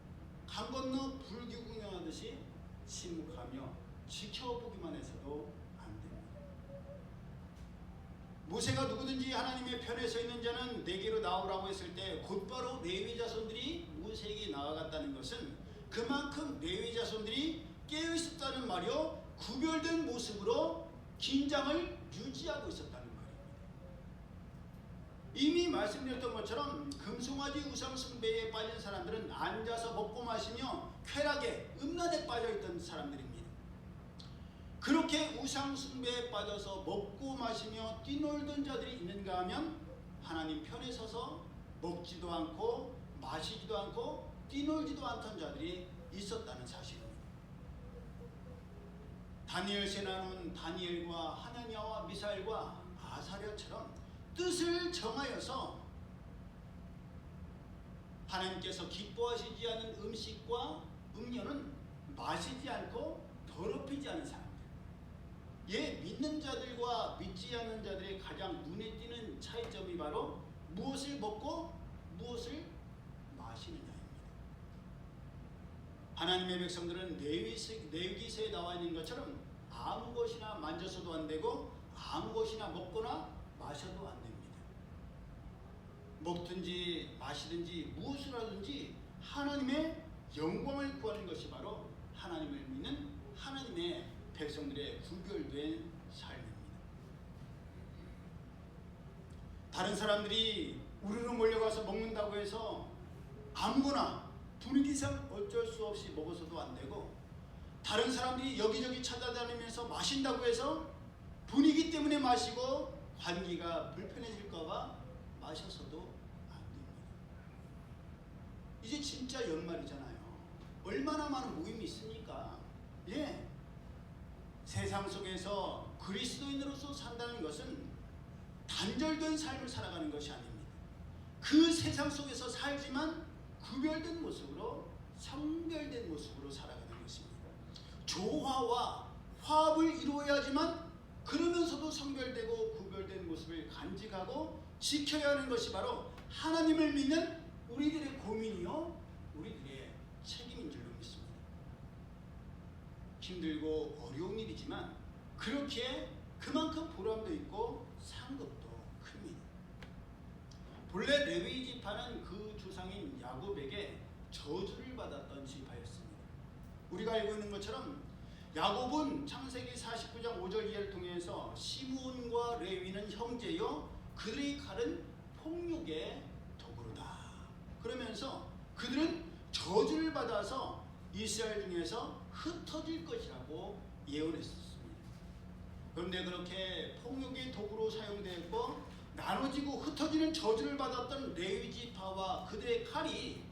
강 건너 불규경하듯이 침묵하며 지켜보기만 해서도 안 됩니다. 모세가 누구든지 하나님의 편에 서 있는 자는 내게로 나오라고 했을 때 곧바로 레위 자손들이 모세에게 나아갔다는 것은 그만큼 레위 자손들이 깨어있었다는 말이요, 구별된 모습으로 긴장을 유지하고 있었다는 말입니다. 이미 말씀드렸던 것처럼 금송아지 우상 숭배에 빠진 사람들은 앉아서 먹고 마시며 쾌락에 음란에 빠져있던 사람들입니다. 그렇게 우상 숭배에 빠져서 먹고 마시며 뛰놀던 자들이 있는가 하면 하나님 편에 서서 먹지도 않고 마시지도 않고 뛰놀지도 않던 자들이 있었다는 사실입니다. 다니엘서에 나오는 다니엘과 하나냐와 미사엘과 아사랴처럼 뜻을 정하여서 하나님께서 기뻐하시지 않는 음식과 음료는 마시지 않고 더럽히지 않은 사람들. 믿는 자들과 믿지 않는 자들의 가장 눈에 띄는 차이점이 바로 무엇을 먹고 무엇을 마시느냐입니다. 하나님의 백성들은 레위기서에 나와 있는 것처럼 아무 것이나 만져서도 안 되고 아무것이나 먹거나 마셔도 안 됩니다. 먹든지 마시든지 무엇을 하든지 하나님의 영광을 구하는 것이 바로 하나님을 믿는 하나님의 백성들의 구별된 삶입니다. 다른 사람들이 우르르 몰려가서 먹는다고 해서 아무거나 분위기상 어쩔 수 없이 먹어서도 안 되고, 다른 사람들이 여기저기 찾아다니면서 마신다고 해서 분위기 때문에 마시고 관계가 불편해질까봐 마셔서도 안 됩니다. 이제 진짜 연말이잖아요. 얼마나 많은 모임이 있습니까? 예. 세상 속에서 그리스도인으로서 산다는 것은 단절된 삶을 살아가는 것이 아닙니다. 그 세상 속에서 살지만 구별된 모습으로, 성별된 모습으로 살아가는 것입니다. 조화와 화합을 이루어야지만 그러면서도 성별되고 구별된 모습을 간직하고 지켜야 하는 것이 바로 하나님을 믿는 우리들의 고민이요, 우리들의 책임인 줄로 믿습니다. 힘들고 어려운 일이지만 그렇게 그만큼 보람도 있고 상급도 큽니다. 본래 레위 지파는 그 조상인 야곱에게 저주를 받았던 지파였습니다. 우리가 알고 있는 것처럼 야곱은 창세기 49장 5절 이하를 통해서 시므온과 레위는 형제요 그들의 칼은 폭력의 도구로다. 그러면서 그들은 저주를 받아서 이스라엘 중에서 흩어질 것이라고 예언했었습니다. 그런데 그렇게 폭력의 도구로 사용되었고 나눠지고 흩어지는 저주를 받았던 레위 지파와 그들의 칼이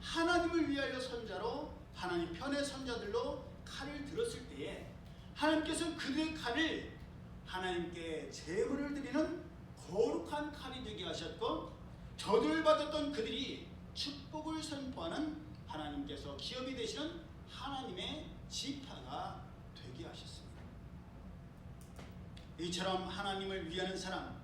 하나님을 위하여 선자로, 하나님 편의 선자들로 칼을 들었을 때에 하나님께서 그들의 칼을 하나님께 제물을 드리는 거룩한 칼이 되게 하셨고, 저주를 받았던 그들이 축복을 선포하는 하나님께서 기업이 되시는 하나님의 지파가 되게 하셨습니다. 이처럼 하나님을 위하는 사람,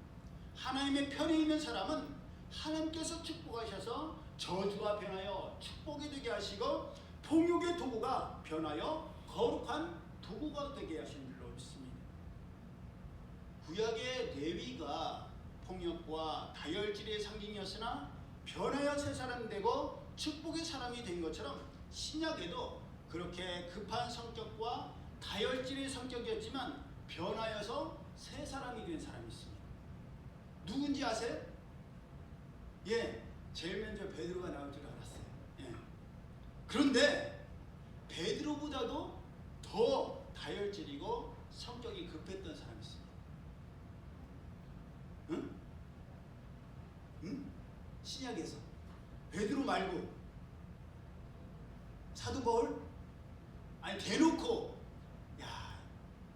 하나님의 편에 있는 사람은 하나님께서 축복하셔서 저주가 변하여 축복이 되게 하시고, 폭력의 도구가 변하여 거룩한 도구가 되게 하신 줄로 믿습니다. 구약의 레위가 폭력과 다혈질의 상징이었으나 변하여 새 사람 되고 축복의 사람이 된 것처럼 신약에도 그렇게 급한 성격과 다혈질의 성격이었지만 변하여서 새 사람이 된 사람이 있습니다. 누군지 아세요? 예, 제일 먼저 베드로가 나올 줄 알았어요. 예. 그런데 베드로보다도 더 다혈질이고 성격이 급했던 사람이 있습니다. 응? 응? 신약에서 베드로 말고 사도 바울? 아니 대놓고 야,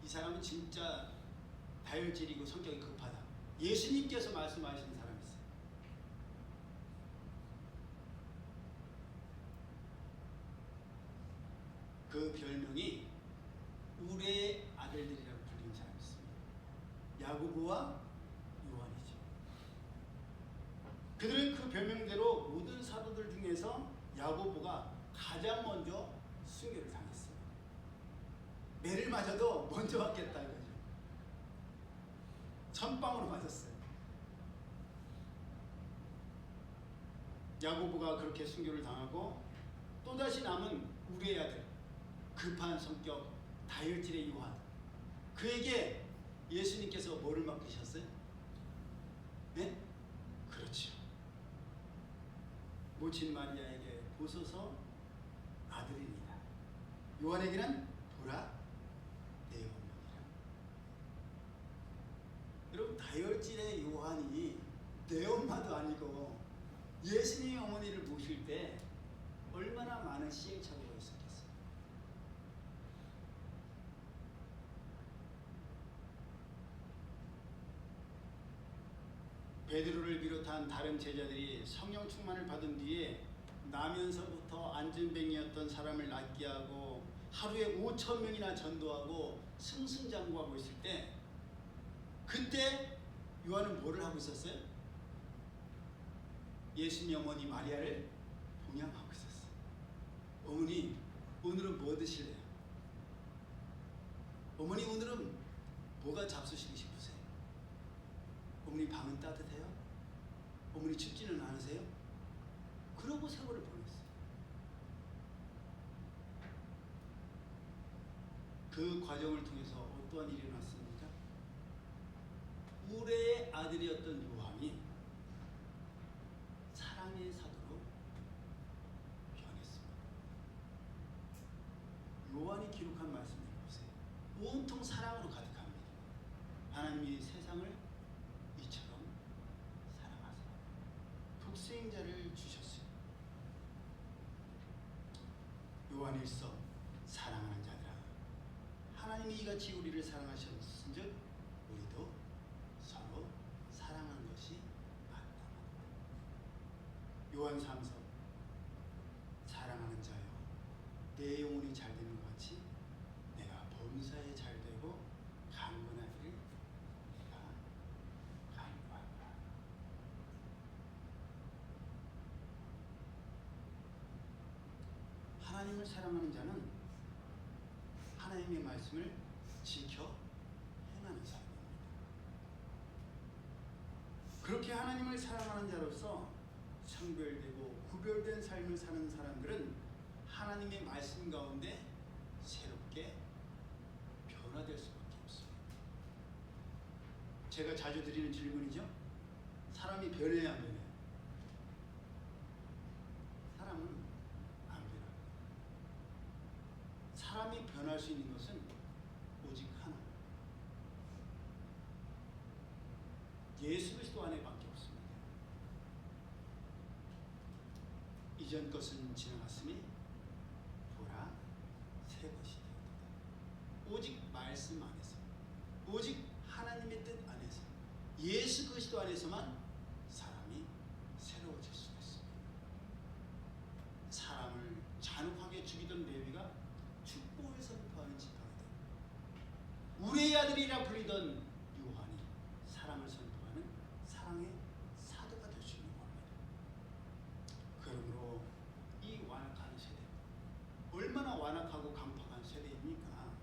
이 사람은 진짜 다혈질이고 성격이 급하다. 예수님께서 말씀하시는 사람이 있어요. 그 별명이 우레의 아들들이라고 불리는 사람이 있습니다. 야고보와 요한이죠. 그들은 그 별명대로 모든 사도들 중에서 야고보가 가장 먼저 순교를 당했어요. 매를 맞아도 먼저 맞겠다 이거죠. 천방으로 맞았어요. 야고보가 그렇게 순교를 당하고 또다시 남은 우리의 아들, 급한 성격, 다혈질의 요한, 그에게 예수님께서 뭐를 맡기셨어요? 네? 그렇죠. 모친 마리아에게 보소서 아들입니다. 요한에게는 보라 내 어머니라. 여러분, 다혈질의 요한이 내 엄마도 아니고 예수님의 어머니를 모실 때 얼마나 많은 시행착오가 있었겠어요. 베드로를 비롯한 다른 제자들이 성령 충만을 받은 뒤에 나면서부터 안전뱅이였던 사람을 낫게 하고 하루에 5,000명이나 전도하고 승승장구하고 있을 때, 그때 요한은 뭐를 하고 있었어요? 예수님 어머니 마리아를 봉양하고 있었어요. 어머니, 오늘은 뭐 드실래요? 어머니, 오늘은 뭐가 잡수시고 싶으세요? 어머니 방은 따뜻해요? 어머니 춥지는 않으세요? 그러고 세월을 보냈어요. 그 과정을 통해서 어떠한 일이 일어났습니까? 우레의 아들이었던 요한이 사랑의 사도로 변했습니다. 요한이 기록한 말씀을 보세요. 온통 사랑으로 가득합니다. 하나님이 세상을 이처럼 사랑하사 독생자를 주셨어요. 요한일서 사랑하는 자들아, 하나님이 이같이 우리를 사랑하셨은즉 우리도 서로 사랑하는 것이 맞다. 요한 3서 사랑하는 자여, 내 영혼이 잘 되는 것 같이 내가 범사에 잘 되고 강건하기를 내가 간구한다. 하나님을 사랑하는 자는 하나님의 말씀을 지켜 행하는 사람입니다. 그렇게 하나님을 사랑하는 자로서 성별되고 구별된 삶을 사는 사람들은 하나님의 말씀 가운데 새롭게 변화될 수밖에 없습니다. 제가 자주 드리는 질문이죠. 사람이 변해야 안 변해요? 사람은 안 변합니다. 사람이 변할 수 있는 것은 오직 하나, 예수 그리스도 안에밖에 없습니다. 이전 것은 지나갔으니 보라 새 것이 되었다. 오직 말씀 안에서, 오직 하나님의 뜻 안에서, 예수 그리스도 안에서만 사람이 새로워질 수가 있습니다. 사람을 잔혹하게 죽이던 레위가 축복을 선포하는 지파가 되고, 우리의 아들이라 불리던 요한이 사랑을 선포하는 사랑의 사도가 될 수 있는 겁니다. 그러므로 이 완악한 세대, 얼마나 완악하고 강팍한 세대입니까?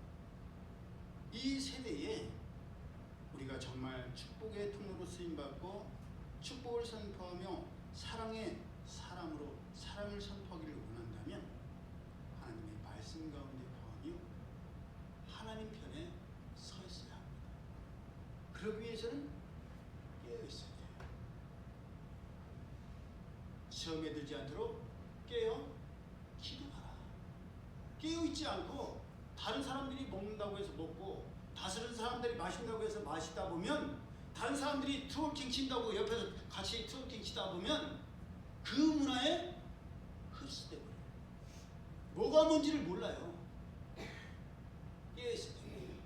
이 세대에 우리가 정말 축복의 통로로 쓰임받고 축복을 선포하며 사랑의 사람으로 사랑을 선포하기를 원한다면 하나님의 말씀 가운데 거하며 하나님 편에 서 있어야 합니다. 그러기 위해서는 깨어 있어야 돼요. 시험에 들지 않도록 깨어 기도하라. 깨어 있지 않고 다른 사람들이 먹는다고 해서 먹고 다른 사람들이 마신다고 해서 마시다 보면, 다른 사람들이 트월킹 친다고 옆에서 같이 트월킹 치다 보면 그 문화에 흡수돼 버려요. 뭐가 뭔지를 몰라요. 깨어 있어야 돼요.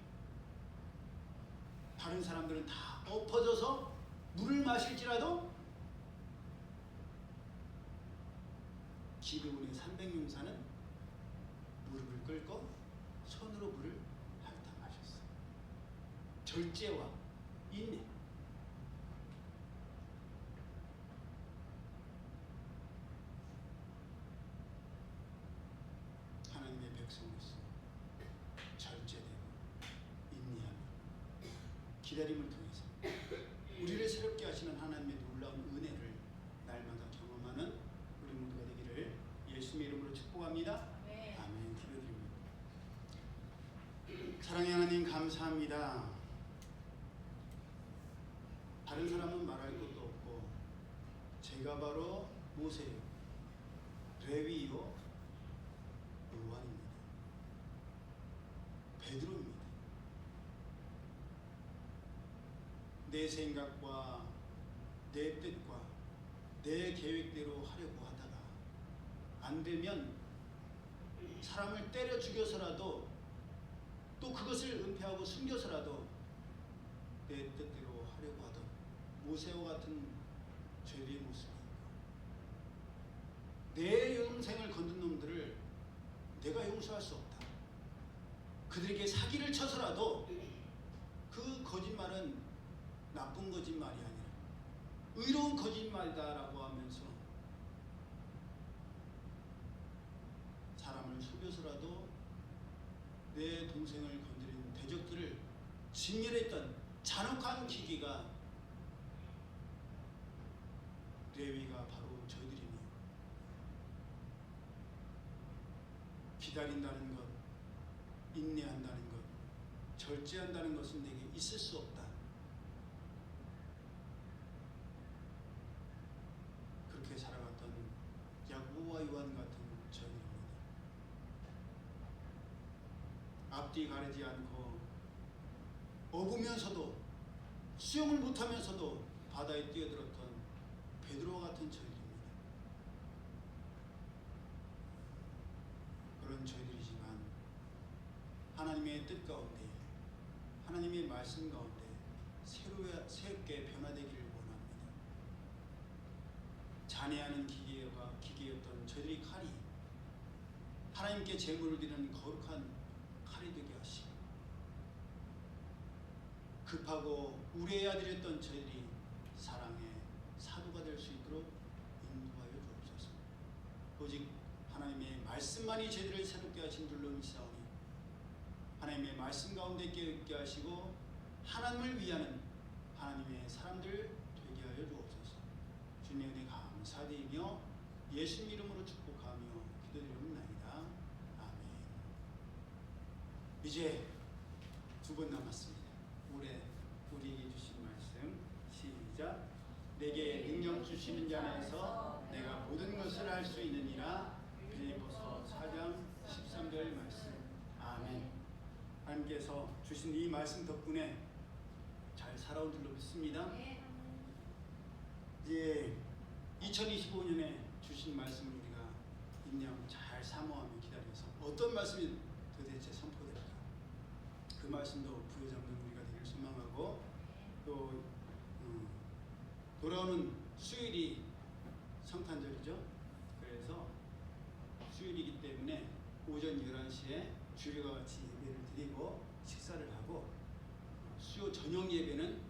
다른 사람들은 다 엎어져서 물을 마실지라도 기드온의 300용사는 무릎을 꿇고 손으로 물을 핥아 마셨어요. 절제와 인내. 하나님의 백성으로서 절제되고 인내하며 기다림을 통해서 우리를 새롭게 하시는 하나님의 놀라운 은혜를 날마다 경험하는 우리 모두가 되기를 예수님의 이름으로 축복합니다. 네. 아멘. 기도드립니다. 사랑의 하나님 감사합니다. 다른 사람은 말할 것도 없고 제가 바로 모세요, 레위요, 요한입니다. 베드로입니다. 내 생각과 내 뜻과 내 계획대로 하려고 하다가 안 되면 사람을 때려 죽여서라도 또 그것을 은폐하고 숨겨서라도 내 뜻대로 하려고 하던 모세와 같은 죄의 모습이 있고, 내 영생을 건든 놈들을 내가 용서할 수 없다. 그들에게 사기를 쳐서라도 그 거짓말은 나쁜 거짓말이 아니라 의로운 거짓말이다라고 하면서 사람을 속여서라도 내 동생을 건드린 대적들을 진멸했던 잔혹한 기계가 레위가 바로 저희들이니 기다린다는 것, 인내한다는 것, 절제한다는 것은 내게 있을 수 없다. 그렇게 살아갔던 야고보와 요한 같은 저희들입니다. 앞뒤 가리지 않고 어부면서도 수영을 못하면서도 바다에 뛰어들었던 베드로와 같은 저희들입니다. 그런 저희들이지만 하나님의 뜻 가운데, 하나님의 말씀 가운데 새롭게 변화되기를 원합니다. 잔해하는 기계였던 저희들의 칼이 하나님께 제물을 드리는 거룩한 칼이 되게 하시고, 급하고 우려해야 드렸던 저희들이 사랑의 사도가 될 수 있도록 인도하여 주옵소서. 오직 하나님의 말씀만이 저희들을 새롭게 하신 줄로 믿사오니 하나님의 말씀 가운데 깨어있게 하시고 하나님을 위하는 하나님의 사람들 되게 하여 주옵소서. 주님의 은혜 감사드리며 예수님 이름으로 축복하며 기도드리옵나이다. 아멘. 이제 두 번 남았습니다. 올해 우리에게 주신 말씀 시작. 내게 능력 주시는 자 안에서 내가 모든 것을 할 수 있느니라. 빌립보서 4장 13절 말씀. 아멘. 하나님께서 주신 이 말씀 덕분에 잘 살아온 줄로 믿습니다. 이제 2025년에 주신 말씀을 우리가 인내하고 잘 사모하며 기다려서 어떤 말씀이 도대체 선포될까, 그 말씀도 부여잡는 우리가 되길 소망하고, 또 돌아오는 수요일이 성탄절이죠. 그래서 수요일이기 때문에 오전 11시에 주일과 같이 예배를 드리고 식사를 하고, 수요 저녁 예배는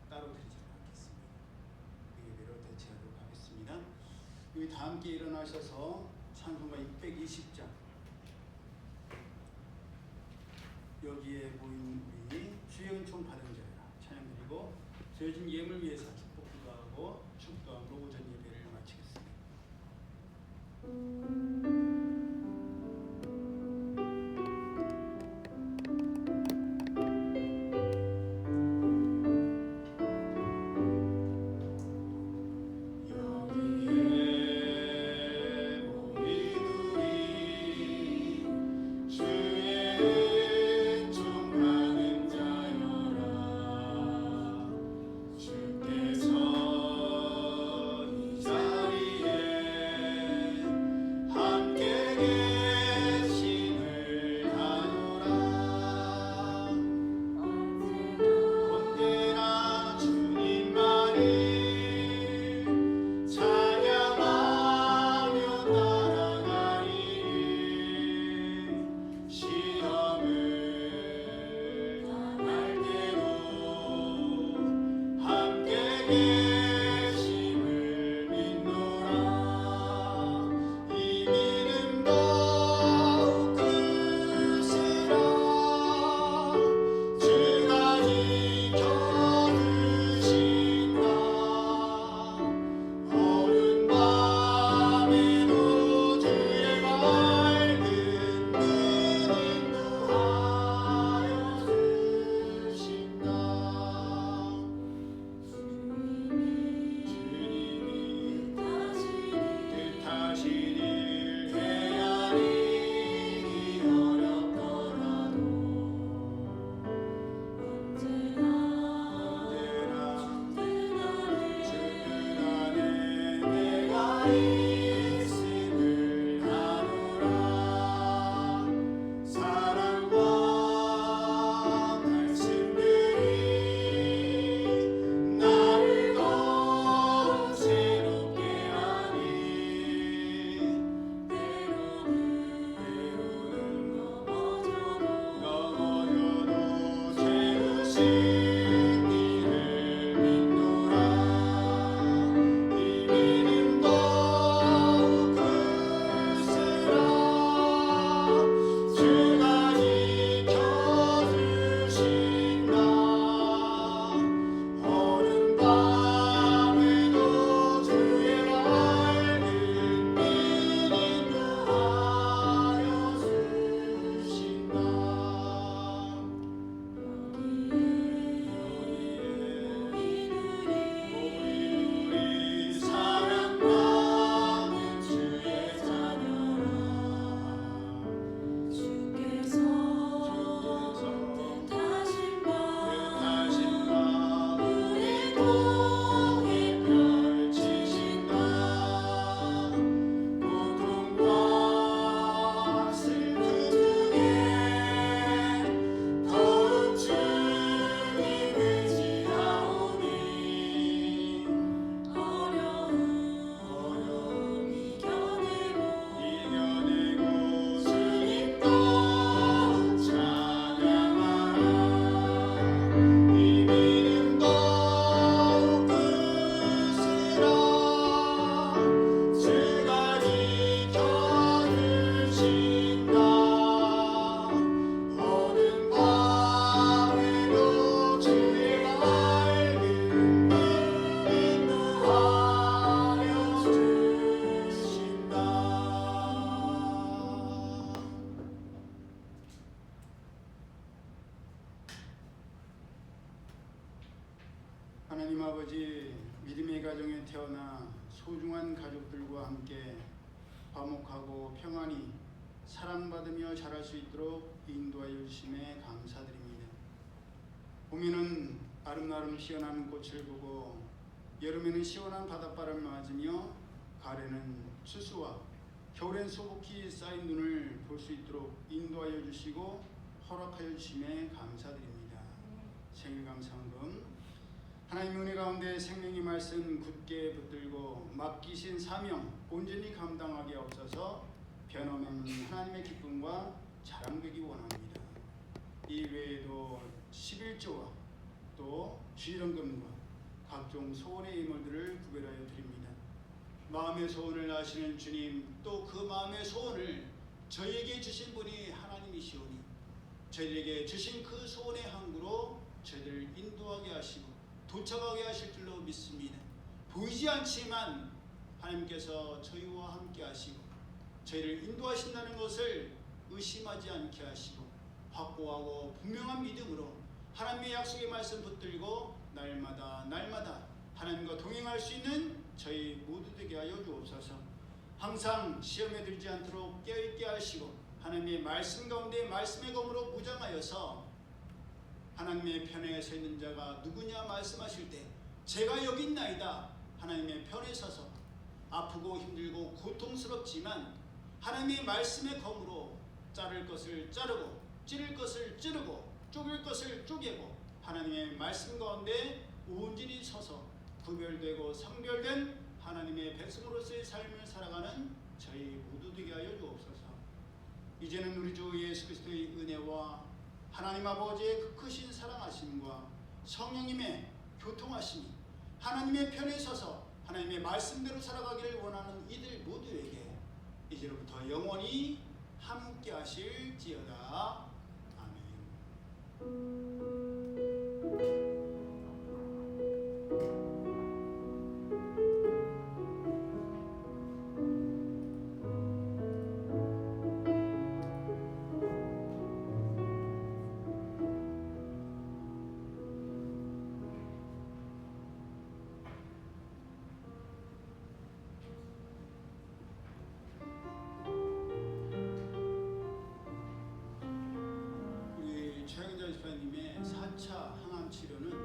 따로 드리지 않겠습니다. 그 예배로 대체하도록 하겠습니다. 여기 다 함께 일어나셔서 찬송가 620장, 여기에 모인 우리 주의 은총 받은 자라 찬양 드리고, 저희 예물 위해서 축복 기도하고 축도함으로 오전 예배를 마치겠습니다. 주께서 이 자리에 하나님 아버지, 믿음의 가정에 태어나 소중한 가족들과 함께 화목하고 평안히 사랑받으며 자랄 수 있도록 인도하여 주심에 감사드립니다. 봄에는 아름다운 피어나는 꽃을 보고 여름에는 시원한 바닷바람을 맞으며 가을에는 추수와 겨울엔 소복히 쌓인 눈을 볼 수 있도록 인도하여 주시고 허락하여 주심에 감사드립니다. 생일감사헌금 하나님의 은혜 가운데 생명의 말씀 굳게 붙들고 맡기신 사명 온전히 감당하게 없어서 변함없는 하나님의 기쁨과 자랑되기 원합니다. 이 외에도 11조와 또 주일헌금과 각종 소원의 예물들을 구별하여 드립니다. 마음의 소원을 아시는 주님, 또 그 마음의 소원을 저희에게 주신 분이 하나님이시오니 저희에게 주신 그 소원의 항구로 저희를 인도하게 하시고 도착하게 하실 줄로 믿습니다. 보이지 않지만 하나님께서 저희와 함께 하시고 저희를 인도하신다는 것을 의심하지 않게 하시고 확고하고 분명한 믿음으로 하나님의 약속의 말씀 붙들고 날마다 하나님과 동행할 수 있는 저희 모두 되게 하여 주옵소서. 항상 시험에 들지 않도록 깨어있게 하시고 하나님의 말씀 가운데 말씀의 검으로 무장하여서 하나님의 편에 서 있는 자가 누구냐 말씀하실 때 제가 여기 있나이다. 하나님의 편에 서서 아프고 힘들고 고통스럽지만 하나님의 말씀의 검으로 자를 것을 자르고 찌를 것을 찌르고 쪼갤 것을 쪼개고 하나님의 말씀 가운데 온전히 서서 구별되고 성별된 하나님의 백성으로서의 삶을 살아가는 저희 모두 되게 하여 주옵소서. 이제는 우리 주 예수 그리스도의 은혜와 하나님 아버지의 그 크신 사랑하심과 성령님의 교통하심이 하나님의 편에 서서 하나님의 말씀대로 살아가기를 원하는 이들 모두에게 이제로부터 영원히 함께 하실지어다. 아멘. 최영자 집사님의 4차 항암 치료는